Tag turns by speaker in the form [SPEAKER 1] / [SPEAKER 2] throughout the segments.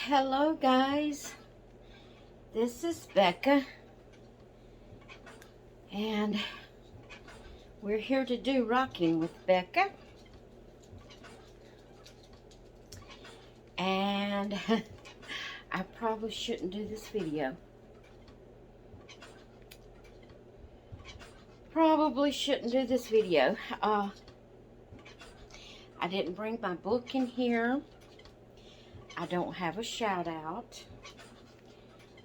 [SPEAKER 1] Hello guys, this is Becca and we're here to do Rocking with Becca, and I probably shouldn't do this video. I didn't bring my book in here. I don't have a shout out.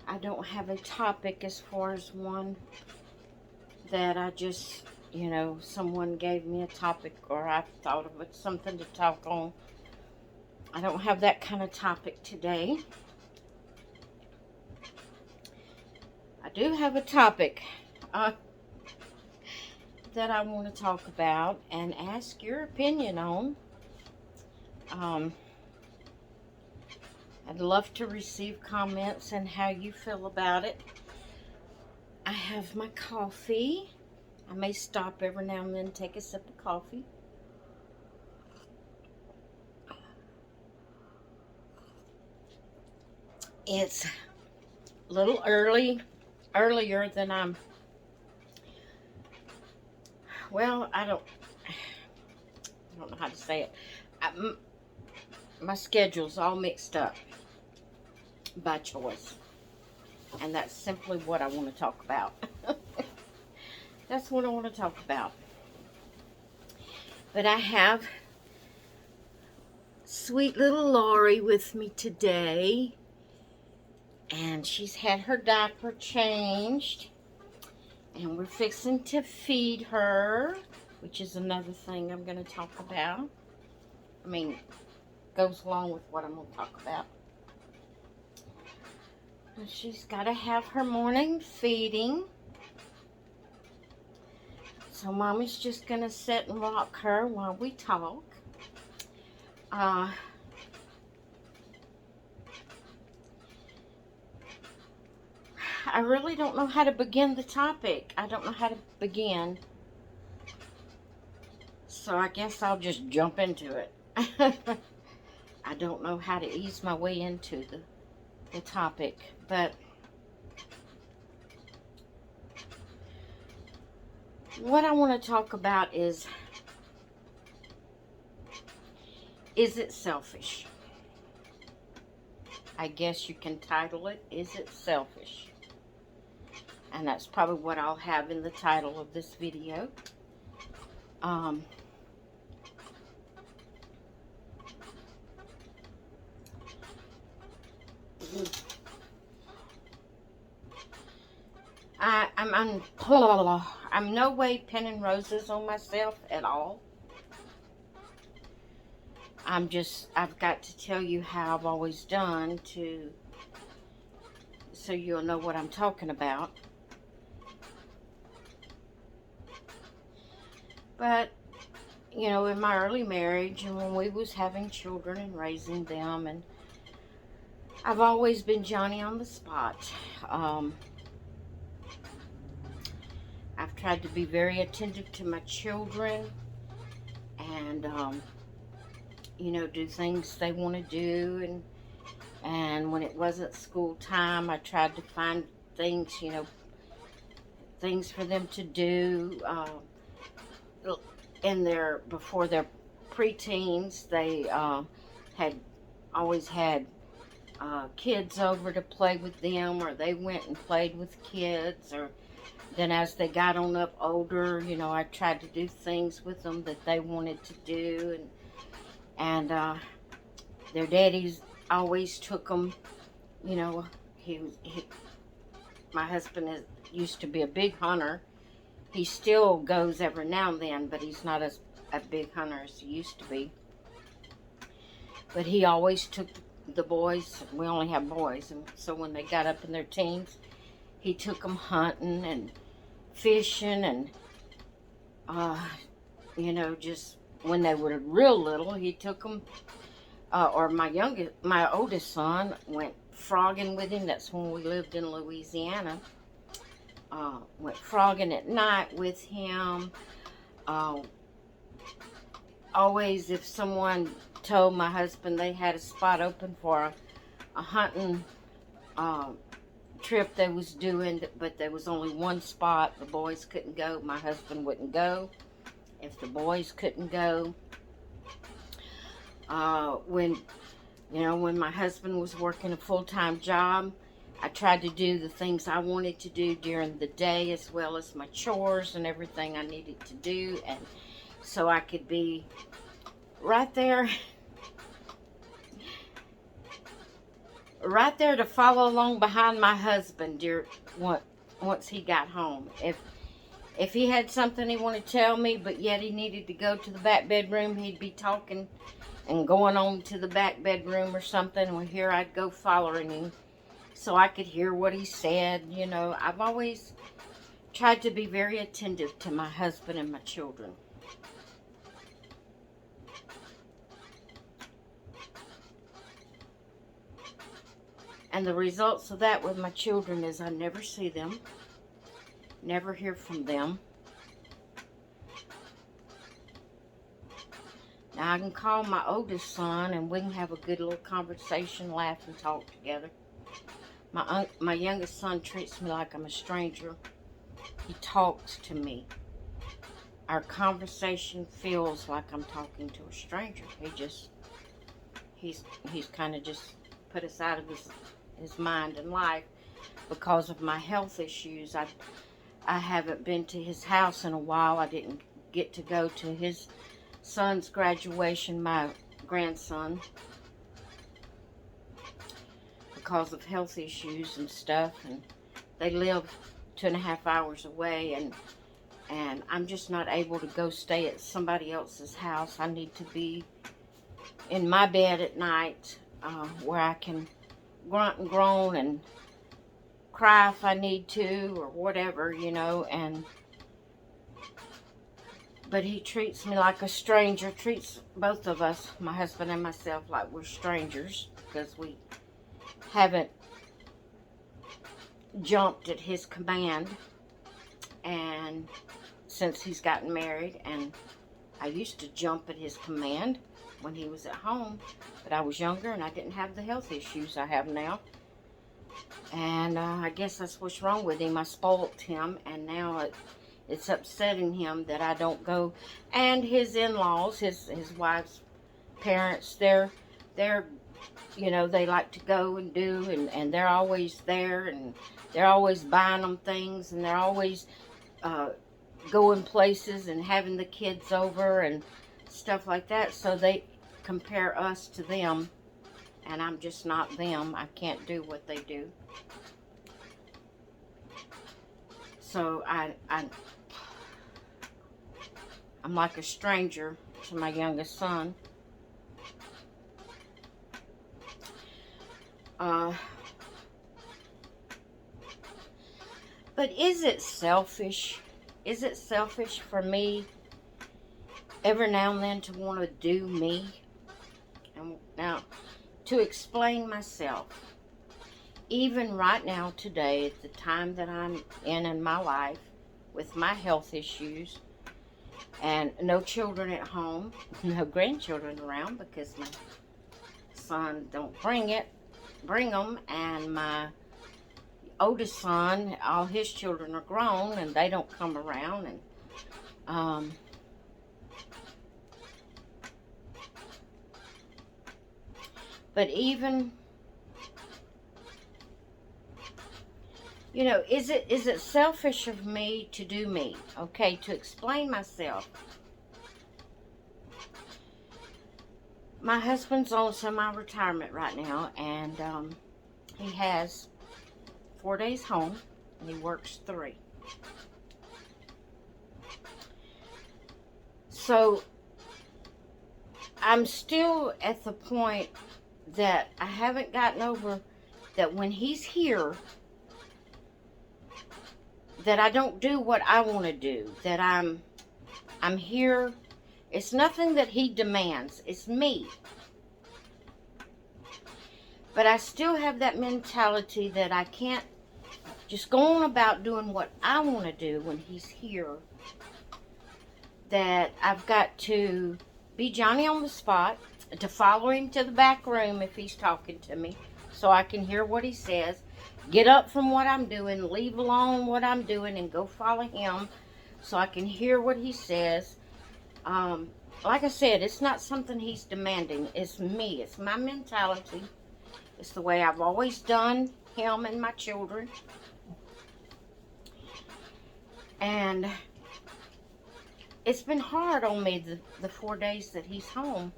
[SPEAKER 1] I don't have a topic as far as one that I just, someone gave me a topic or I thought of it, something to talk on. I don't have that kind of topic today. I do have a topic that I want to talk about and ask your opinion on. I'd love to receive comments and how you feel about it. I have my coffee. I may stop every now and then, take a sip of coffee. It's a little earlier than I don't know how to say it. My schedule's all mixed up by choice. And that's simply what I want to talk about. That's what I want to talk about. But I have sweet little Lori with me today. And she's had her diaper changed. And we're fixing to feed her, which is another thing I'm going to talk about. Goes along with what I'm going to talk about. She's got to have her morning feeding. So Mommy's just going to sit and rock her while we talk. I really don't know how to begin the topic. I don't know how to begin. So I guess I'll just jump into it. I don't know how to ease my way into the topic, but what I want to talk about is it selfish? I guess you can title it, Is It Selfish? And that's probably what I'll have in the title of this video. I'm no way pinning roses on myself at all. I've got to tell you how I've always done so you'll know what I'm talking about. But, in my early marriage and when we was having children and raising them, and I've always been Johnny on the spot. I've tried to be very attentive to my children and, do things they want to do. And when it wasn't school time, I tried to find things, things for them to do. Before their preteens, they had always had kids over to play with them, or they went and played with kids, or then as they got on up older, I tried to do things with them that they wanted to do, and their daddies always took them. My husband used to be a big hunter. He still goes every now and then, but he's not as a big hunter as he used to be. But he always took the boys. We only have boys, and so when they got up in their teens, he took them hunting and fishing, and just when they were real little, he took them. Or my oldest son went frogging with him. That's when we lived in Louisiana. Went frogging at night with him. Always, if someone told my husband they had a spot open for a hunting trip they was doing, but there was only one spot. The boys couldn't go. My husband wouldn't go if the boys couldn't go. When my husband was working a full-time job, I tried to do the things I wanted to do during the day, as well as my chores and everything I needed to do, and so I could be right there to follow along behind my husband once he got home. If he had something he wanted to tell me, but yet he needed to go to the back bedroom, he'd be talking and going on to the back bedroom or something. Well, here I'd go following him so I could hear what he said. I've always tried to be very attentive to my husband and my children. And the results of that with my children is I never see them, never hear from them. Now I can call my oldest son and we can have a good little conversation, laugh and talk together. My youngest son treats me like I'm a stranger. He talks to me. Our conversation feels like I'm talking to a stranger. He's kind of just put us out of his mind and life because of my health issues. I haven't been to his house in a while. I didn't get to go to his son's graduation, my grandson, because of health issues and stuff, and they live 2.5 hours away, and I'm just not able to go stay at somebody else's house. I need to be in my bed at night where I can grunt and groan and cry if I need to or whatever, but he treats me like a stranger, treats both of us, my husband and myself, like we're strangers because we haven't jumped at his command and since he's gotten married. And I used to jump at his command when he was at home, but I was younger and I didn't have the health issues I have now. And I guess that's what's wrong with him. I spoiled him, and now it's upsetting him that I don't go. And his in-laws, his wife's parents, they're they like to go and do, and they're always there, and they're always buying them things, and they're always going places and having the kids over and stuff like that. So they compare us to them, and I'm just not them. I can't do what they do. So I'm like a stranger to my youngest son. But is it selfish? Is it selfish for me every now and then to want to do me? And now, to explain myself, even right now, today, at the time that I'm in my life, with my health issues, and no children at home, no grandchildren around because my son don't bring them, and my oldest son, all his children are grown and they don't come around, and but even, is it selfish of me to do me? Okay, to explain myself. My husband's on semi-retirement right now, and he has 4 days home, and he works 3. So I'm still at the point that I haven't gotten over that when he's here, that I don't do what I want to do, that I'm here. It's nothing that he demands, it's me. But I still have that mentality that I can't just go on about doing what I want to do when he's here. That I've got to be Johnny on the spot, to follow him to the back room if he's talking to me, so I can hear what he says, get up from what I'm doing, leave alone what I'm doing, and go follow him so I can hear what he says. Like I said, it's not something he's demanding. It's me. It's my mentality. It's the way I've always done him and my children. And it's been hard on me the 4 days that he's home,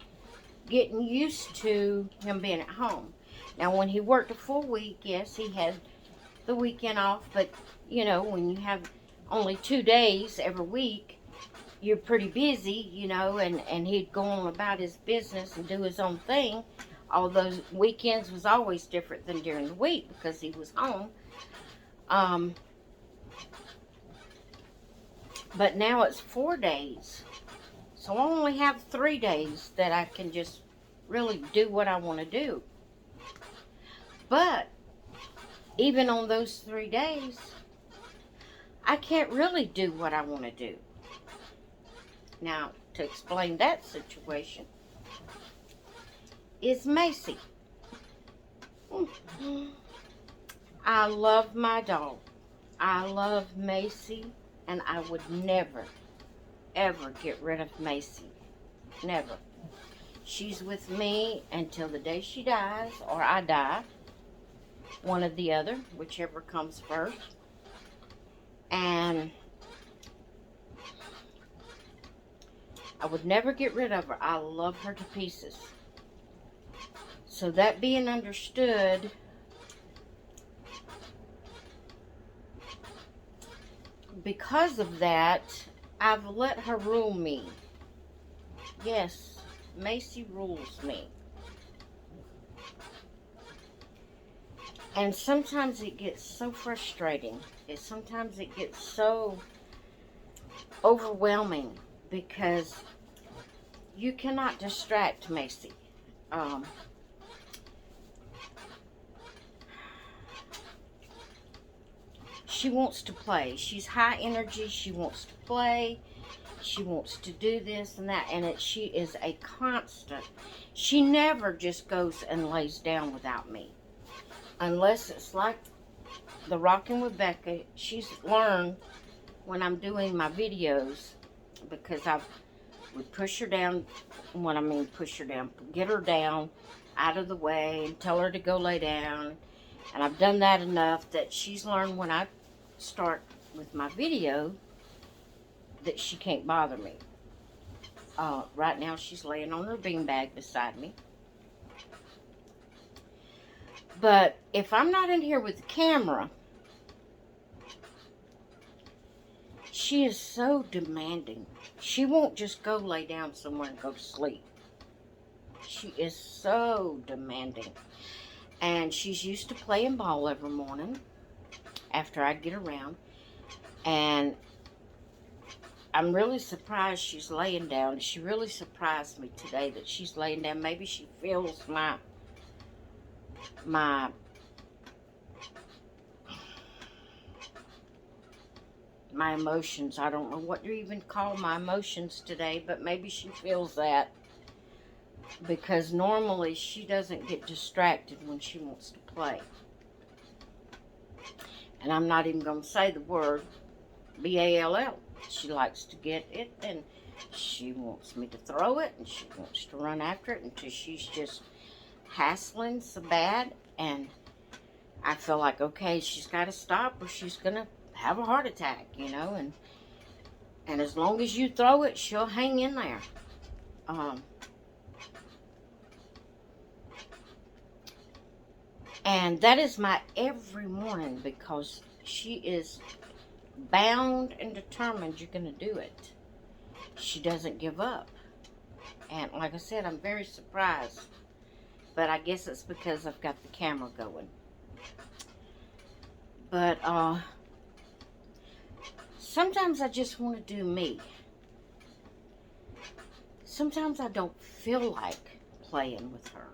[SPEAKER 1] getting used to him being at home. Now, when he worked a full week, yes, he had the weekend off, but, you know, when you have only 2 days every week, you're pretty busy, you know, and he'd go on about his business and do his own thing. All those weekends was always different than during the week because he was home. But now it's 4 days. So I only have 3 days that I can just really do what I want to do. But even on those 3 days, I can't really do what I want to do. Now, to explain that situation is Macy. I love my dog. I love Macy, and I would never, ever get rid of Macy. Never. She's with me until the day she dies, or I die. One or the other, whichever comes first. And I would never get rid of her. I love her to pieces. So that being understood, because of that, I've let her rule me. Yes, Macy rules me. And sometimes it gets so frustrating. Sometimes it gets so overwhelming because you cannot distract Macy. She wants to play. She's high energy. She wants to play. She wants to do this and that. And she is a constant. She never just goes and lays down without me. Unless it's like the Rocking with Becca. She's learned when I'm doing my videos, because I would push her down. What I mean push her down, get her down out of the way and tell her to go lay down. And I've done that enough that she's learned when I start with my video that she can't bother me. Right now she's laying on her beanbag beside me. But if I'm not in here with the camera, she is so demanding. She won't just go lay down somewhere and go to sleep. She is so demanding. And she's used to playing ball every morning after I get around. And I'm really surprised she's laying down. She really surprised me today that she's laying down. Maybe she feels my emotions. I don't know what you even call my emotions today, but maybe she feels that, because normally she doesn't get distracted when she wants to play. And I'm not even going to say the word B-A-L-L. She likes to get it, and she wants me to throw it, and she wants to run after it until she's just hassling so bad. And I feel like, okay, she's got to stop or she's going to have a heart attack, you know. And as long as you throw it, she'll hang in there. And that is my every morning, because she is bound and determined you're going to do it. She doesn't give up. And like I said, I'm very surprised. But I guess it's because I've got the camera going. But sometimes I just want to do me. Sometimes I don't feel like playing with her.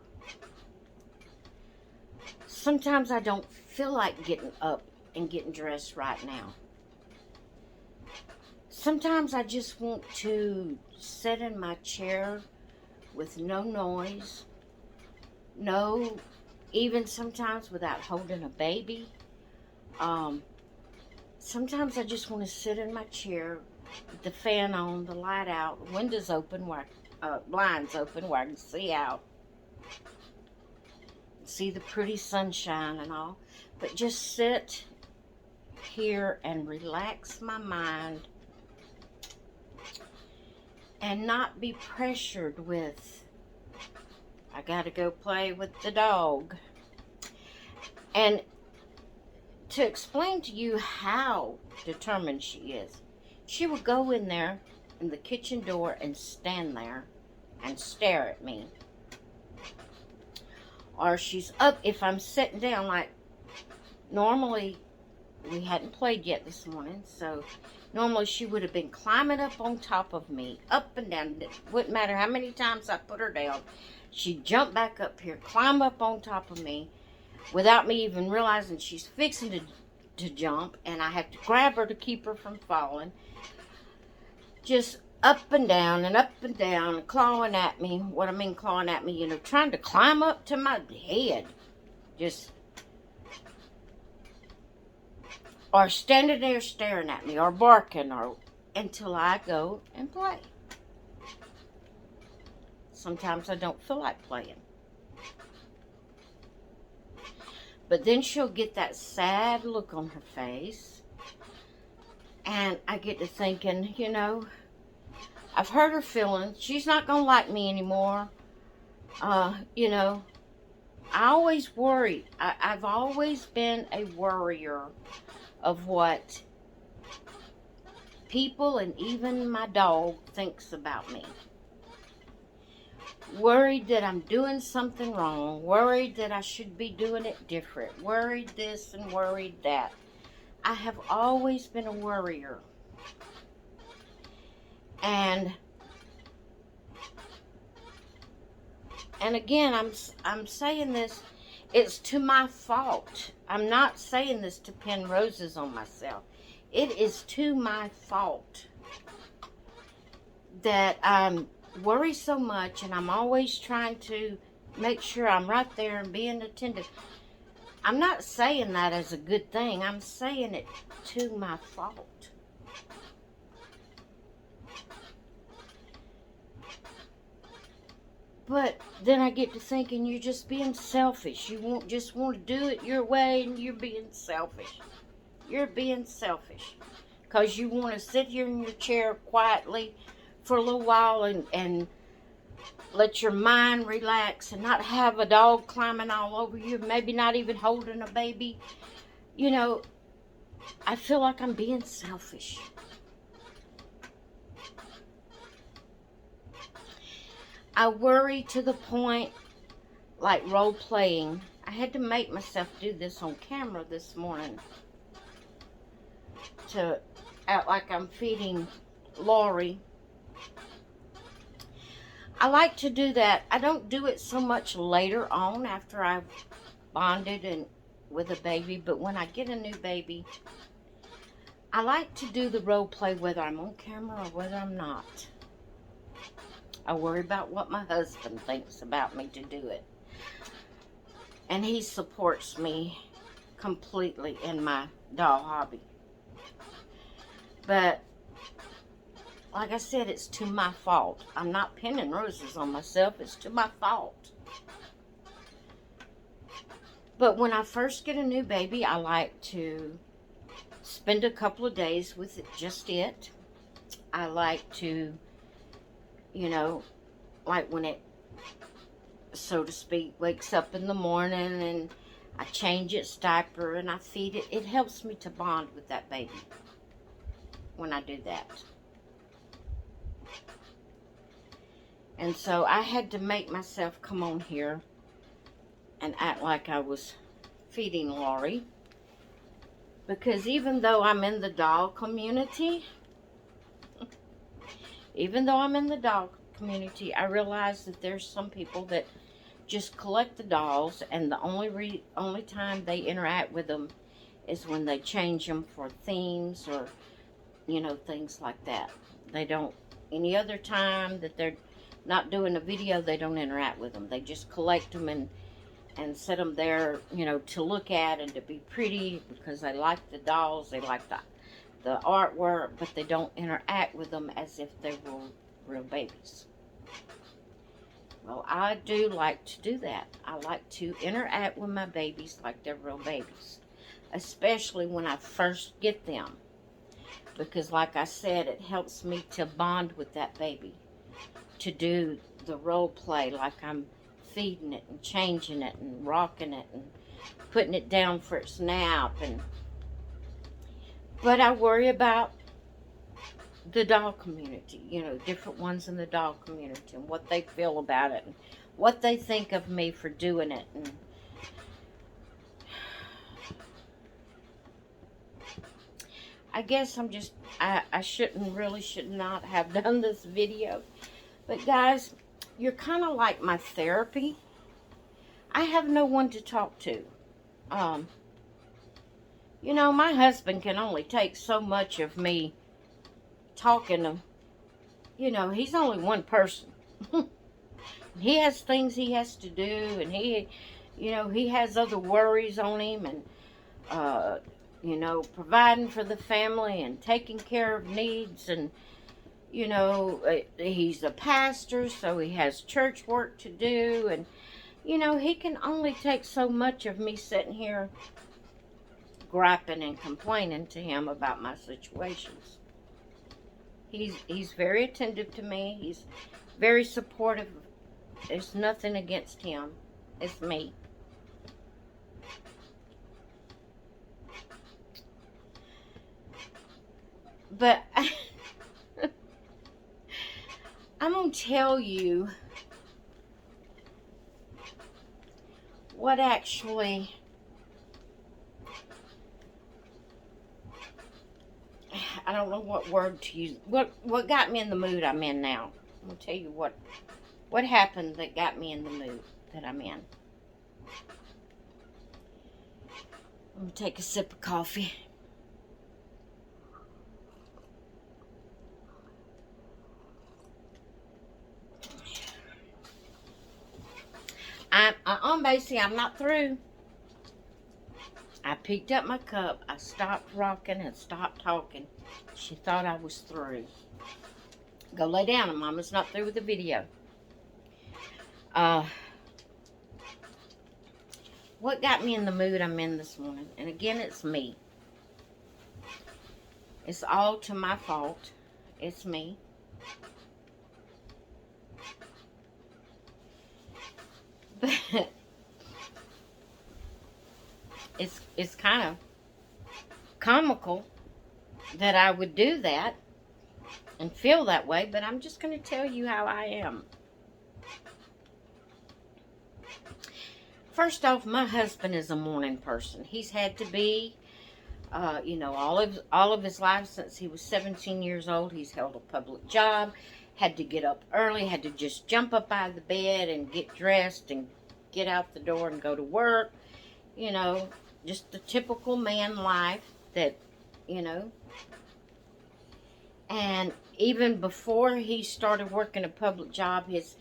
[SPEAKER 1] Sometimes I don't feel like getting up and getting dressed right now. Sometimes I just want to sit in my chair with no noise, no even sometimes without holding a baby. Sometimes I just want to sit in my chair, with the fan on, the light out, windows open, blinds open where I can see out, see the pretty sunshine and all, but just sit here and relax my mind and not be pressured with, I gotta go play with the dog. And to explain to you how determined she is, she will go in there in the kitchen door and stand there and stare at me. Or she's up, if I'm sitting down, like normally we hadn't played yet this morning, so normally she would have been climbing up on top of me, up and down. It wouldn't matter how many times I put her down. She'd jump back up here, climb up on top of me, without me even realizing she's fixing to jump, and I have to grab her to keep her from falling. Just up and down and up and down, clawing at me. What I mean clawing at me, trying to climb up to my head. Just, or standing there staring at me, or barking, or until I go and play. Sometimes I don't feel like playing. But then she'll get that sad look on her face. And I get to thinking, I've hurt her feelings. She's not going to like me anymore. I always worry. I've always been a worrier of what people and even my dog thinks about me. Worried that I'm doing something wrong. Worried that I should be doing it different. Worried this and worried that. I have always been a worrier. And again, I'm saying this, it's to my fault. I'm not saying this to pin roses on myself. It is to my fault that I'm worry so much, and I'm always trying to make sure I'm right there and being attentive. I'm not saying that as a good thing. I'm saying it to my fault. But then I get to thinking, you're just being selfish. You won't just want to do it your way, and you're being selfish. You're being selfish because you want to sit here in your chair quietly for a little while and let your mind relax and not have a dog climbing all over you, maybe not even holding a baby. I feel like I'm being selfish. I worry to the point, like role playing. I had to make myself do this on camera this morning to act like I'm feeding Lori. I like to do that. I don't do it so much later on after I've bonded and with a baby, but when I get a new baby, I like to do the role play whether I'm on camera or whether I'm not. I worry about what my husband thinks about me to do it. And he supports me completely in my doll hobby. But like I said, it's to my fault. I'm not pinning roses on myself. It's to my fault. But when I first get a new baby, I like to spend a couple of days with just it. I like to, like when it, so to speak, wakes up in the morning and I change its diaper and I feed it. It helps me to bond with that baby when I do that. And so I had to make myself come on here and act like I was feeding Lori. Because even though I'm in the dog community, I realize that there's some people that just collect the dolls, and the only time they interact with them is when they change them for themes or, things like that. They don't, any other time that they're not doing a video, they don't interact with them. They just collect them and and set them there, you know, to look at and to be pretty, because they like the dolls, they like the artwork, but they don't interact with them as if they were real babies. Well, I do like to do that. I like to interact with my babies like they're real babies, especially when I first get them, because like I said, it helps me to bond with that baby, to do the role play like I'm feeding it and changing it and rocking it and putting it down for its nap. But I worry about the doll community, you know, different ones in the doll community, and what they feel about it, and what they think of me for doing it. And I guess I should not have done this video. But guys, you're kind of like my therapy. I have no one to talk to. You know, my husband can only take so much of me talking to, you know, he's only one person. He has things he has to do, and he, you know, he has other worries on him, and, you know, providing for the family and taking care of needs, and, you know, he's a pastor, so he has church work to do, and, you know, he can only take so much of me sitting here griping and complaining to him about my situations. He's very attentive to me. He's very supportive. There's nothing against him. It's me. But I'm going to tell you what actually, I don't know what word to use. What got me in the mood I'm in now. I'm going to tell you what happened that got me in the mood that I'm in. I'm going to take a sip of coffee. Basically, I'm not through. I picked up my cup. I stopped rocking and stopped talking. She thought I was through. Go lay down, and Mama's not through with the video. What got me in the mood I'm in this morning? And again, it's me. It's all to my fault. It's me. But it's kind of comical that I would do that and feel that way, but I'm just going to tell you how I am. First off, my husband is a morning person. He's had to be, you know, all of his life since he was 17 years old. He's held a public job, had to get up early, had to just jump up out of the bed and get dressed and get out the door and go to work. You know, just the typical man life that, you know. And even before he started working a public job, his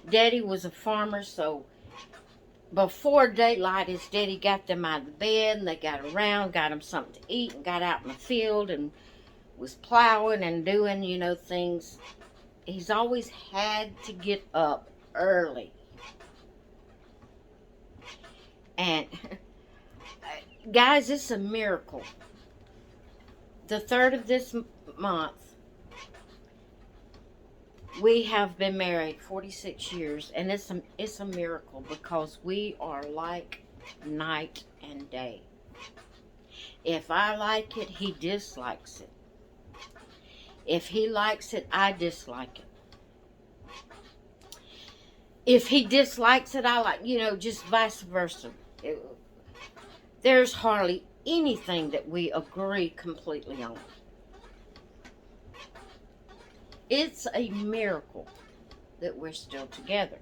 [SPEAKER 1] daddy was a farmer, so before daylight, his daddy got them out of the bed, and they got around, got them something to eat, and got out in the field, and was plowing and doing, you know, things. He's always had to get up early. And, guys, it's a miracle. The 3rd of this month, we have been married 46 years, and it's a miracle, because we are like night and day. If I like it, he dislikes it. If he likes it, I dislike it. If he dislikes it, I like, you know, just vice versa. There's hardly anything that we agree completely on. It's a miracle that we're still together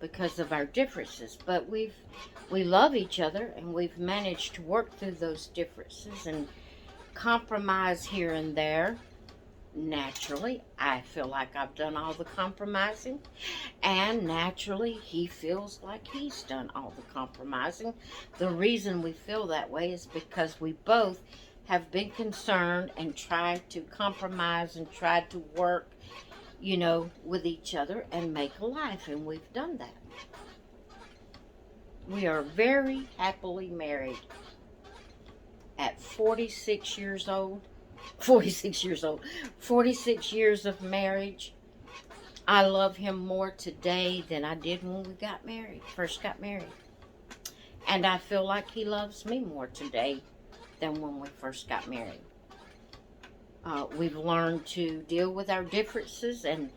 [SPEAKER 1] because of our differences. But we love each other, and we've managed to work through those differences and compromise here and there. naturally, I feel like I've done all the compromising, and naturally, he feels like he's done all the compromising. The reason we feel that way is because we both have been concerned and tried to compromise and tried to work, with each other and make a life, and we've done that. We are very happily married at 46 years old. 46 years old. 46 years of marriage. I love him more today than I did when we got married, first got married. And I feel like he loves me more today than when we first got married. We've learned to deal with our differences and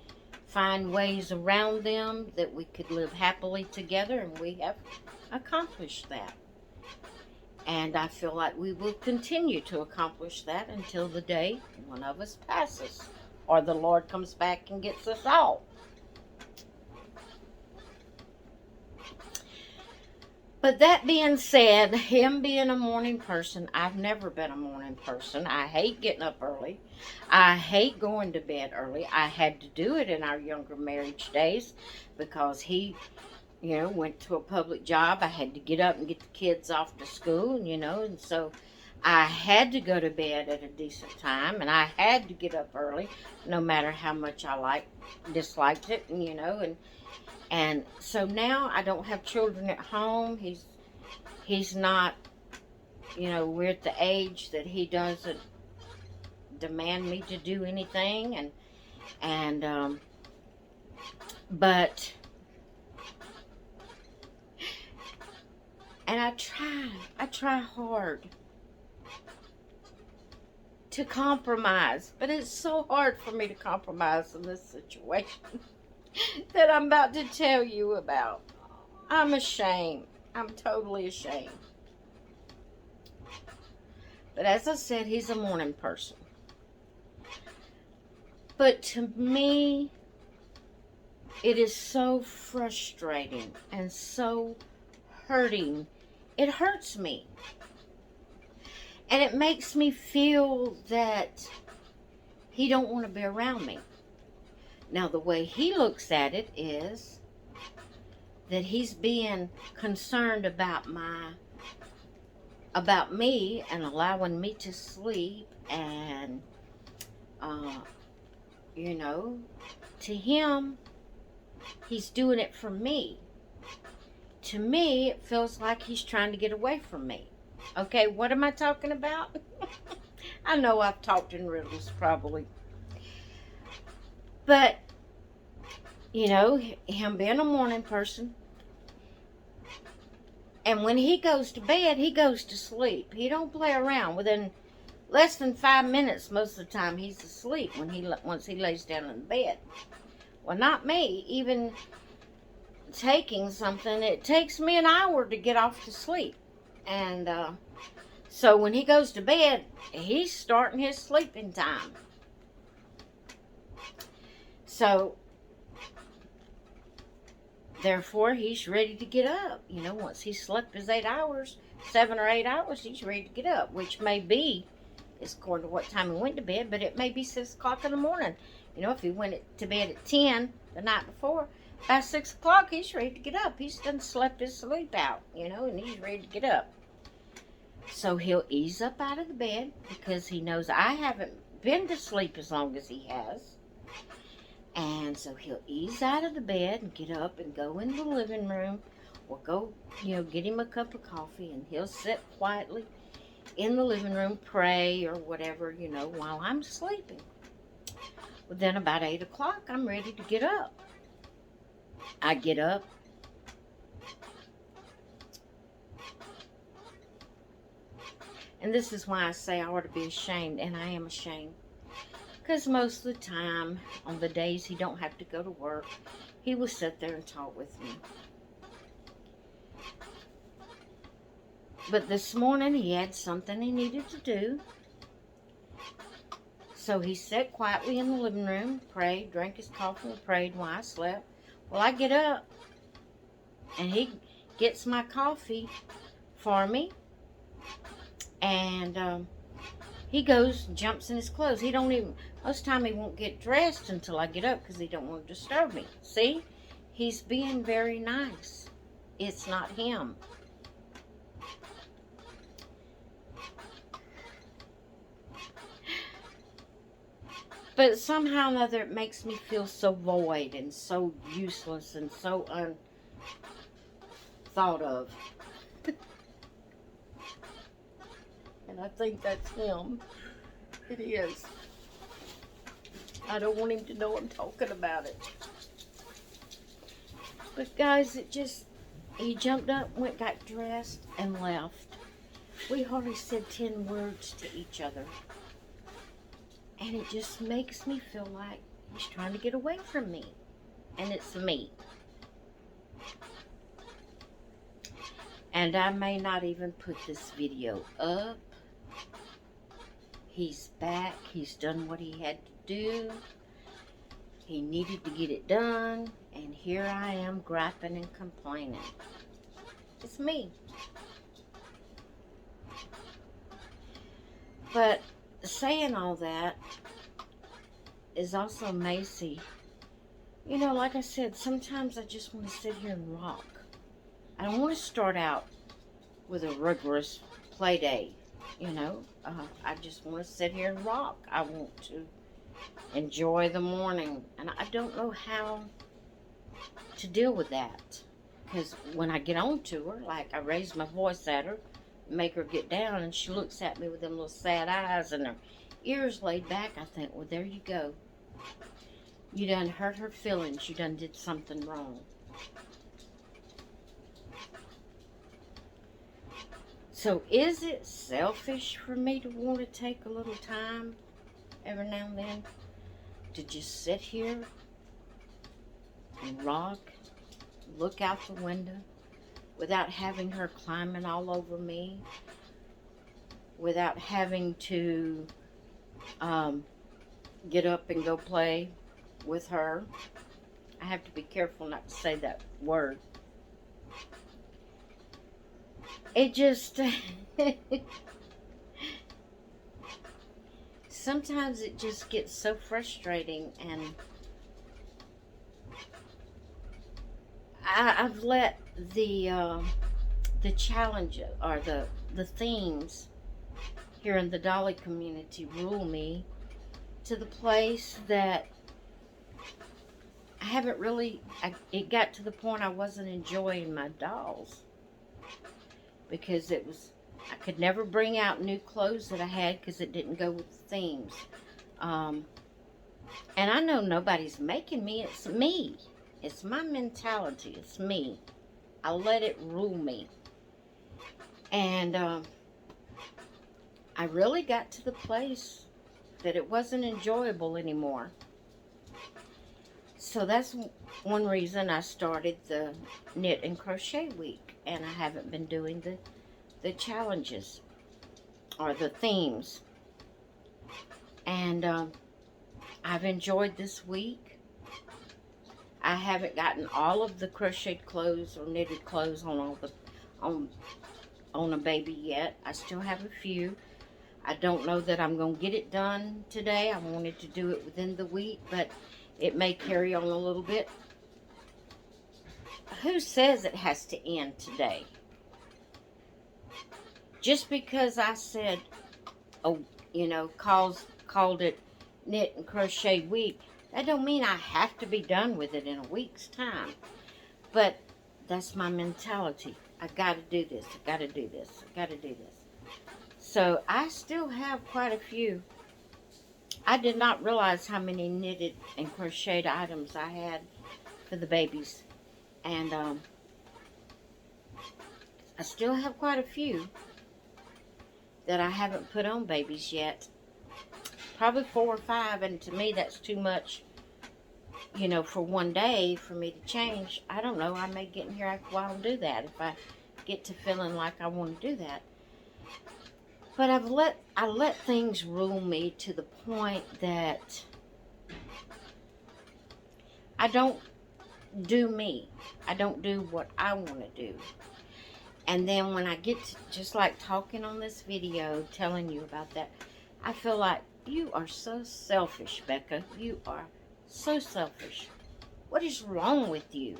[SPEAKER 1] find ways around them that we could live happily together, and we have accomplished that. And I feel like we will continue to accomplish that until the day one of us passes, or the Lord comes back and gets us all. But that being said, him being a morning person, I've never been a morning person. I hate getting up early. I hate going to bed early. I had to do it in our younger marriage days because he, went to a public job. I had to get up and get the kids off to school, and so I had to go to bed at a decent time, and I had to get up early, no matter how much I disliked it, and so now I don't have children at home. He's not, we're at the age that he doesn't demand me to do anything, but I try hard to compromise, but it's so hard for me to compromise in this situation that I'm about to tell you about. I'm ashamed. I'm totally ashamed. But as I said, he's a morning person. But to me, it is so frustrating and so hurting. It hurts me. And it makes me feel that he don't want to be around me. Now, the way he looks at it is that he's being concerned about me and allowing me to sleep, and to him, he's doing it for me. To me, it feels like he's trying to get away from me. Okay, what am I talking about? I know I've talked in riddles probably. But, him being a morning person, and when he goes to bed, he goes to sleep. He don't play around. Within less than 5 minutes, most of the time, he's asleep once he lays down in bed. Well, not me. Even taking something, it takes me an hour to get off to sleep. And so when he goes to bed, he's starting his sleeping time. So, therefore, he's ready to get up. Once he's slept his 8 hours, 7 or 8 hours, he's ready to get up, which may be, it's according to what time he went to bed, but it may be 6 o'clock in the morning. If he went to bed at 10 the night before, by 6 o'clock, he's ready to get up. He's done slept his sleep out, and he's ready to get up. So he'll ease up out of the bed because he knows I haven't been to sleep as long as he has. And so he'll ease out of the bed and get up and go in the living room, or go, get him a cup of coffee, and he'll sit quietly in the living room, pray or whatever, while I'm sleeping. Well, then about 8 o'clock, I'm ready to get up. I get up. And this is why I say I ought to be ashamed, and I am ashamed. Because most of the time, on the days he don't have to go to work, he will sit there and talk with me. But this morning, he had something he needed to do. So he sat quietly in the living room, prayed, drank his coffee, and prayed while I slept. Well, I get up, and he gets my coffee for me. And he goes and jumps in his clothes. He don't even, most of the time he won't get dressed until I get up because he don't want to disturb me. See? He's being very nice. It's not him. But somehow or another, it makes me feel so void and so useless and so unthought of. And I think that's him. It is. I don't want him to know I'm talking about it. But guys, he jumped up, went, got dressed, and left. We hardly said 10 words to each other. And it just makes me feel like he's trying to get away from me. And it's me. And I may not even put this video up. He's back. He's done what he had to do. He needed to get it done. And here I am griping and complaining. It's me. But saying all that is also Macy. You know, like I said, sometimes I just want to sit here and rock. I don't want to start out with a rigorous play day, you know. I just want to sit here and rock. I want to enjoy the morning. And I don't know how to deal with that. Because when I get on to her, like I raise my voice at her, make her get down, and she looks at me with them little sad eyes and her ears laid back, I think, well, there you go. You done hurt her feelings. You done did something wrong. So is it selfish for me to want to take a little time every now and then to just sit here and rock, look out the window, without having her climbing all over me, without having to get up and go play with her? I have to be careful not to say that word. It just, sometimes it just gets so frustrating, and I've let the challenges or the themes here in the Dolly community rule me to the place that I haven't really, it got to the point I wasn't enjoying my dolls because I could never bring out new clothes that I had because it didn't go with the themes. And I know nobody's making me, it's me. It's my mentality, it's me. I let it rule me. And I really got to the place that it wasn't enjoyable anymore. So that's one reason I started the Knit and Crochet Week, and I haven't been doing the challenges or the themes. And I've enjoyed this week. I haven't gotten all of the crocheted clothes or knitted clothes on a baby yet. I still have a few. I don't know that I'm going to get it done today. I wanted to do it within the week, but it may carry on a little bit. Who says it has to end today? Just because I said, oh, you know, called it Knit and Crochet Week, that don't mean I have to be done with it in a week's time. But that's my mentality. I got to do this. I got to do this. I got to do this. So I still have quite a few. I did not realize how many knitted and crocheted items I had for the babies. And I still have quite a few that I haven't put on babies yet. Probably 4 or 5, and to me that's too much, you know, for one day for me to change. I don't know, I may get in here after a while and do that if I get to feeling like I want to do that. But I let things rule me to the point that I don't do me. I don't do what I want to do. And then when I get to, just like talking on this video, telling you about that, I feel like you are so selfish, Becca. You are so selfish. What is wrong with you?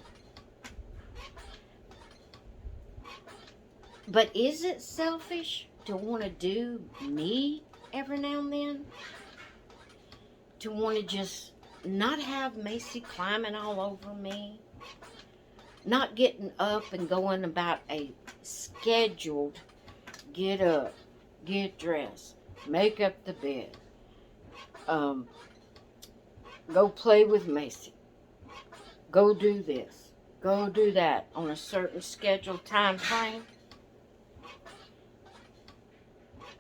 [SPEAKER 1] But is it selfish to want to do me every now and then? To want to just not have Macy climbing all over me? Not getting up and going about a scheduled get up, get dressed, make up the bed, go play with Macy, go do this, go do that on a certain scheduled time frame.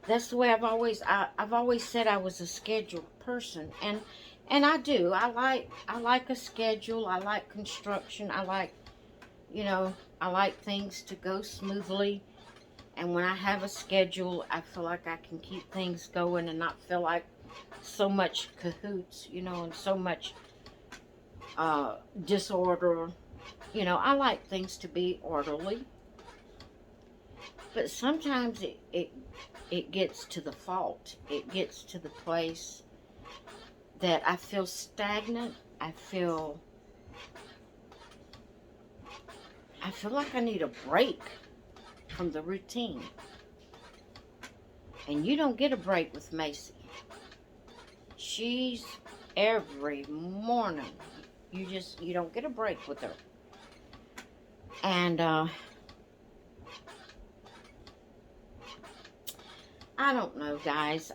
[SPEAKER 1] That's the way I've always said I was a scheduled person, and I do. I like a schedule. I like construction. I like, I like things to go smoothly. And when I have a schedule, I feel like I can keep things going and not feel like so much cahoots, and so much disorder. I like things to be orderly. But sometimes it gets to the fault. It gets to the place that I feel stagnant. I feel like I need a break from the routine. And you don't get a break with Macy. She's every morning. You don't get a break with her. And I don't know, guys.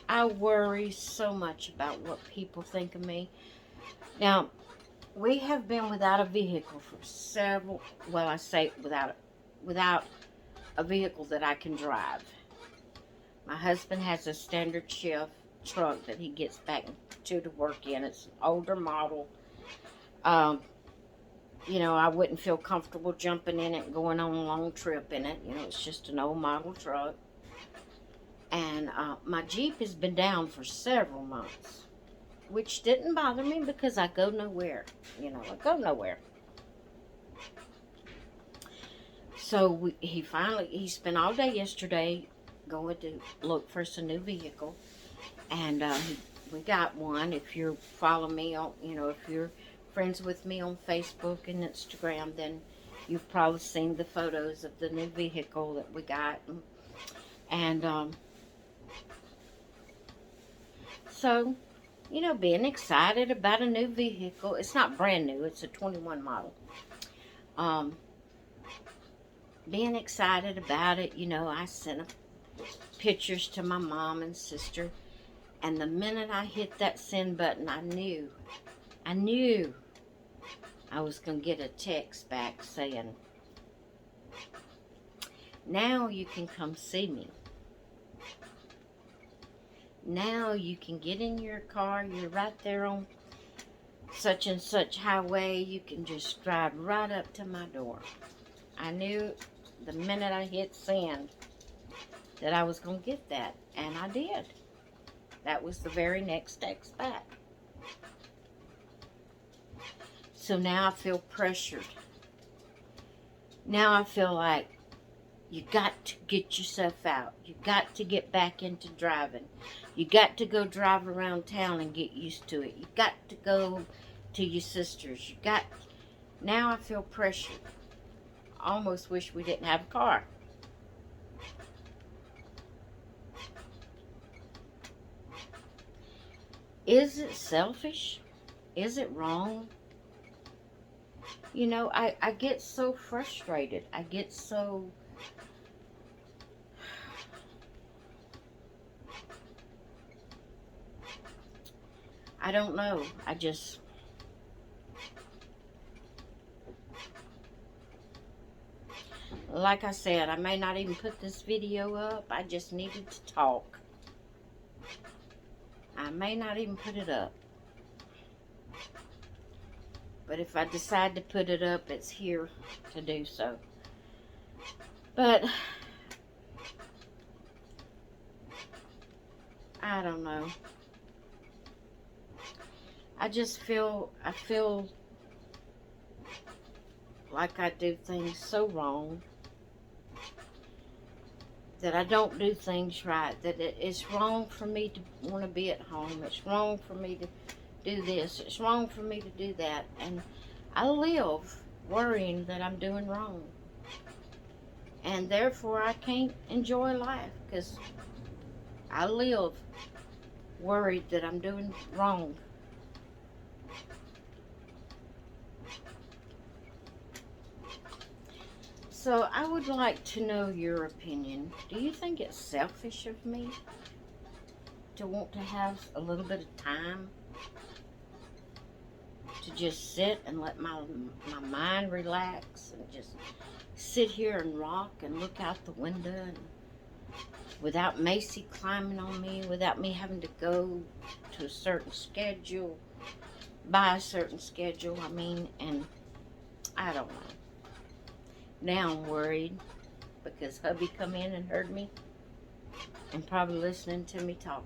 [SPEAKER 1] I worry so much about what people think of me. Now, we have been without a vehicle for I say without a vehicle that I can drive. My husband has a standard shift truck that he gets back to work in. It's an older model. I wouldn't feel comfortable jumping in it and going on a long trip in it. It's just an old model truck. And my Jeep has been down for several months, which didn't bother me because I go nowhere. I go nowhere. So he spent all day yesterday going to look for us a new vehicle. And we got one. If you follow me on, if you're friends with me on Facebook and Instagram, then you've probably seen the photos of the new vehicle that we got. And so, being excited about a new vehicle. It's not brand new. It's a 21 model. Being excited about it, I sent pictures to my mom and sister. And the minute I hit that send button, I knew I was going to get a text back saying, now you can come see me. Now you can get in your car. You're right there on such and such highway. You can just drive right up to my door. I knew the minute I hit send that I was going to get that. And I did. That was the very next text back. So now I feel pressured. Now I feel like you got to get yourself out. You got to get back into driving. You got to go drive around town and get used to it. You got to go to your sister's. Now I feel pressured. I almost wish we didn't have a car. Is it selfish? Is it wrong? I get so frustrated. I get so... I don't know. Like I said, I may not even put this video up. I just needed to talk. I may not even put it up. But if I decide to put it up, it's here to do so. But I don't know. I feel like I do things so wrong. that I don't do things right, that it's wrong for me to want to be at home, it's wrong for me to do this, it's wrong for me to do that, and I live worrying that I'm doing wrong, and therefore I can't enjoy life, because I live worried that I'm doing wrong. So I would like to know your opinion. Do you think it's selfish of me to want to have a little bit of time to just sit and let my mind relax and just sit here and rock and look out the window, and without Macy climbing on me, without me having to go to a certain schedule, by a certain schedule, and I don't know. Now I'm worried because hubby come in and heard me and probably listening to me talk.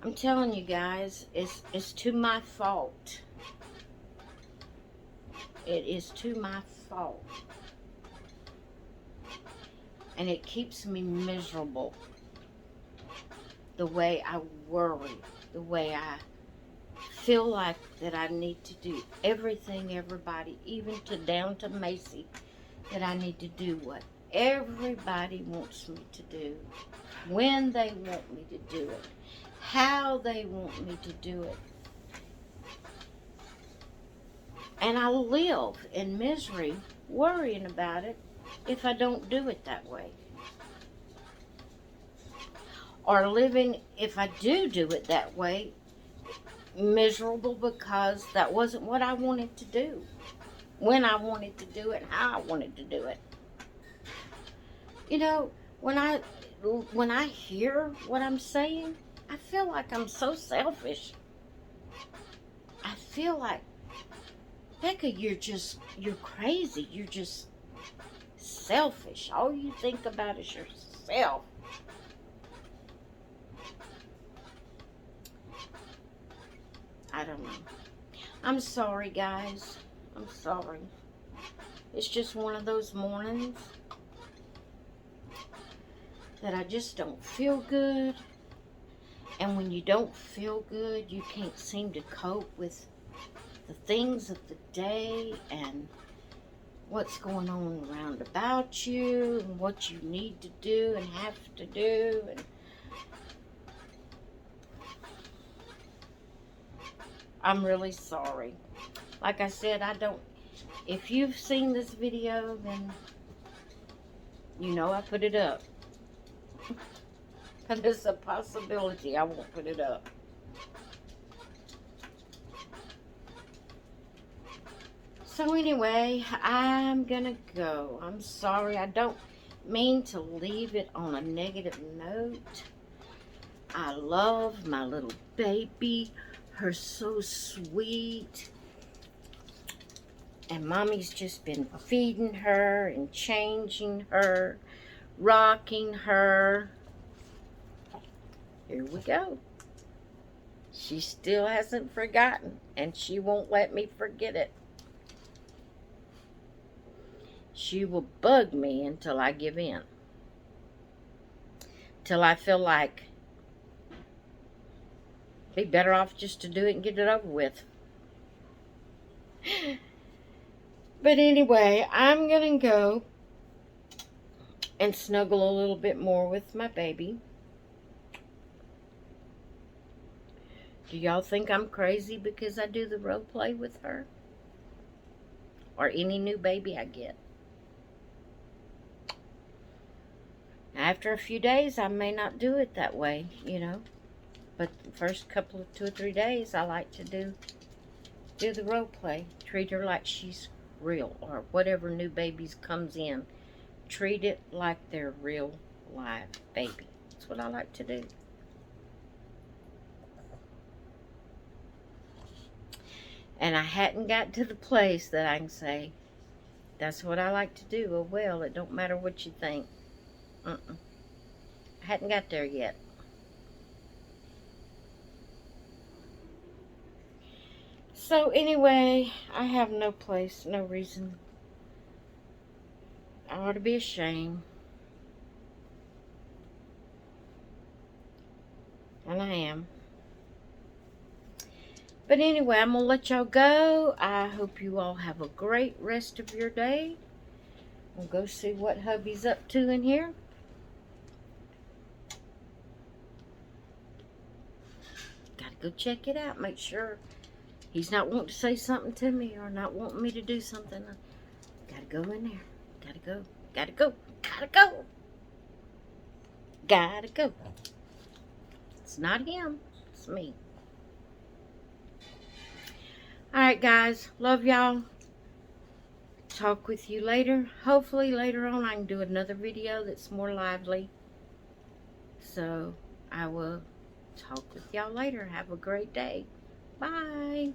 [SPEAKER 1] I'm telling you guys, it's to my fault. It is to my fault. And it keeps me miserable. The way I worry, the way I feel like that I need to do everything, everybody, even down to Macy, that I need to do what everybody wants me to do, when they want me to do it, how they want me to do it. And I live in misery worrying about it if I don't do it that way. Or living, if I do it that way, miserable because that wasn't what I wanted to do, when I wanted to do it, how I wanted to do it. You know, when I hear what I'm saying, I feel like I'm so selfish. I feel like, Becca, you're crazy. You're just selfish. All you think about is yourself. I don't know. I'm sorry, guys. I'm sorry. It's just one of those mornings that I just don't feel good. And when you don't feel good, you can't seem to cope with the things of the day and what's going on around about you and what you need to do and have to do. And I'm really sorry. Like I said, if you've seen this video, then you know I put it up. But there's a possibility I won't put it up. So anyway, I'm gonna go. I'm sorry. I don't mean to leave it on a negative note. I love my little baby. Her so sweet. And Mommy's just been feeding her and changing her, rocking her. Here we go. She still hasn't forgotten, and she won't let me forget it. She will bug me until I give in. Till I feel like it'd be better off just to do it and get it over with. But anyway, I'm going to go and snuggle a little bit more with my baby. Do y'all think I'm crazy because I do the role play with her? Or any new baby I get? After a few days, I may not do it that way, you know. But the first couple of 2 or 3 days, I like to do the role play. Treat her like she's real, or whatever new babies comes in. Treat it like they're real live baby. That's what I like to do. And I hadn't got to the place that I can say, that's what I like to do. Oh, well, it don't matter what you think. I hadn't got there yet. So anyway, I have no place, no reason. I ought to be ashamed. And I am. But anyway, I'm going to let y'all go. I hope you all have a great rest of your day. We'll go see what hubby's up to in here. Gotta go check it out. Make sure he's not wanting to say something to me or not wanting me to do something. Gotta go in there. Gotta go. Gotta go. Gotta go. Gotta go. It's not him. It's me. Alright, guys. Love y'all. Talk with you later. Hopefully later on I can do another video that's more lively. So I will talk with y'all later. Have a great day. Bye.